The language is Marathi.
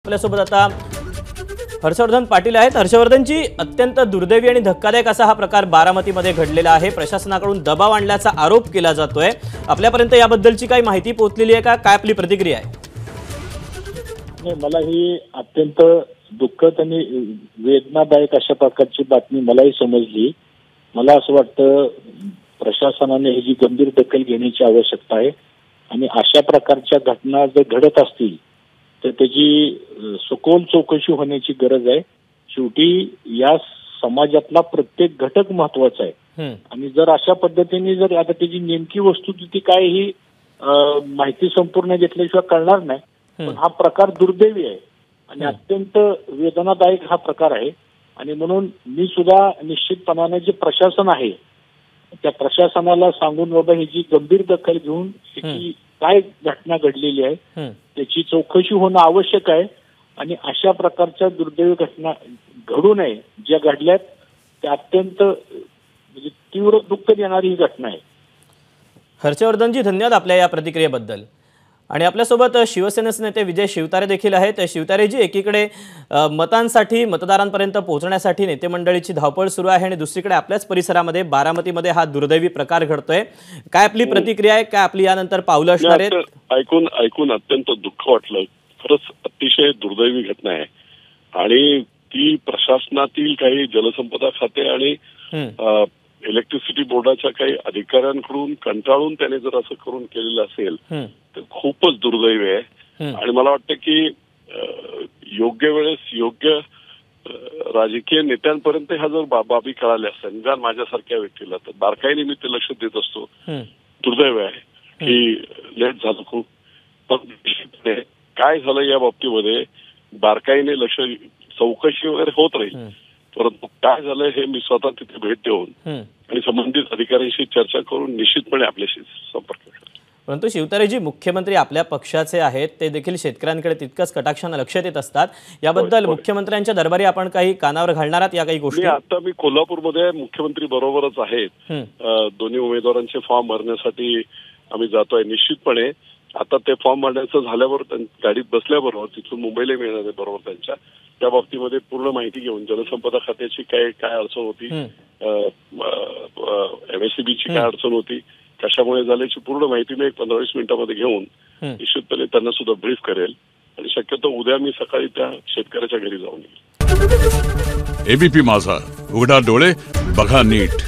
आपल्यासोबत आता हर्षवर्धन पाटील आहेत। हर्षवर्धनजी, अत्यंत दुर्दैवी आणि धक्कादायक असा हा प्रकार बारामतीमध्ये घडलेला आहे। प्रशासनाकडून दबाव आणल्याचा आरोप केला जातोय। आपल्यापर्यंत याबद्दलची काही माहिती पोहोचलेली आहे का? काय आपली प्रतिक्रिया आहे? मला ही अत्यंत दुःखद आणि वेदनादायक अशा प्रकारची बातमी मलाही समजली। मला असं वाटतं प्रशासनाने ही गंभीर दखल घेण्याची आवश्यकता आहे आणि अशा प्रकारच्या घटना जर घडत असतील तर त्याची सखोल चौकशी होण्याची गरज आहे। शेवटी या समाजातला प्रत्येक घटक महत्त्वाचा आहे आणि जर अशा पद्धतीने जर आता त्याची नेमकी वस्तुस्थिती काय ही माहिती संपूर्ण घेतल्याशिवाय कळणार नाही। पण हा प्रकार दुर्दैवी आहे आणि अत्यंत वेदनादायक हा प्रकार आहे आणि म्हणून मी सुद्धा निश्चितपणाने जे प्रशासन आहे त्या प्रशासनाला सांगून बाबा ही जी गंभीर दखल घेऊन ही काय घटना घडलेली आहे त्याची चौकशी होणं आवश्यक आहे आणि अशा प्रकारच्या दुर्दैवी घटना घडू नये ज्या घडल्यात त्या अत्यंत म्हणजे तीव्र दुःख देणारी ही घटना आहे। हर्षवर्धनजी, धन्यवाद आपल्या या प्रतिक्रियेबद्दल। आणि आपल्यासोबत शिवसेनेचे नेते विजय शिवतारे देखील आहेत। शिवतारेजी, एकीकडे मतांसाठी मतदारांपर्यंत पोहोचण्यासाठी नेते मंडळीची धावपळ सुरू आहे आणि दुसरीकडे आपल्याच परिसरामध्ये बारामतीमध्ये हा दुर्दैवी प्रकार घडतोय। काय आपली प्रतिक्रिया आहे? काय आपली यानंतर पावलं असणार आहेत? ऐकून अत्यंत दुःख वाटलं। खरंच अतिशय दुर्दैवी घटना आहे आणि ती प्रशासनातील काही जलसंपदा खाते आणि इलेक्ट्रिसिटी बोर्डाच्या काही अधिकाऱ्यांकडून कंटाळून त्याने जर असं करून केलेलं असेल तर खूपच दुर्दैवी आहे। आणि मला वाटतं की योग्य वेळेस योग्य राजकीय नेत्यांपर्यंत ह्या जर बाबी कळाल्या असतात निदान माझ्यासारख्या व्यक्तीला तर बारकाईने मी ते लक्ष देत असतो। दुर्दैव आहे की लेट झालं खूप, पण काय झालं या बाबतीमध्ये बारकाईने लक्ष चौकशी वगैरे होत राहील। परंतु काय झालं हे मी स्वतः तिथे भेट देऊन आणि संबंधित अधिकाऱ्यांशी चर्चा करून निश्चितपणे आपल्याशी संपर्क करेन। परंतु शिवतारेजी, मुख्यमंत्री आपल्या पक्षाचे आहेत, ते देखील शेतकऱ्यांकडे तितकंच कटाक्षाने लक्ष देत असतात। याबद्दल मुख्यमंत्र्यांच्या दरबारी आपण काही कानावर घालणार आहात या काही गोष्टी? आता मी कोल्हापूरमध्ये मुख्यमंत्री बरोबरच आहेत। दोन्ही उमेदवारांचे फॉर्म भरण्यासाठी आम्ही जातोय। निश्चितपणे आता ते फॉर्म भरण्याचं झाल्यावर गाडीत बसल्याबरोबर तिथून मुंबईला मिळणार आहे बरोबर त्यांच्या त्या बाबतीमध्ये पूर्ण माहिती घेऊन जलसंपदा खात्याची काय अडचण होती, MSCBची काय अडचण होती, कशामुळे झाल्याची पूर्ण माहिती मी 15-20 मिनिटांमध्ये घेऊन निश्चितपणे त्यांना सुद्धा ब्रीफ करेल आणि शक्यतो उद्या मी सकाळी त्या शेतकऱ्याच्या घरी जाऊन येईल। ABP माझा, उघडा डोळे बघा नीट।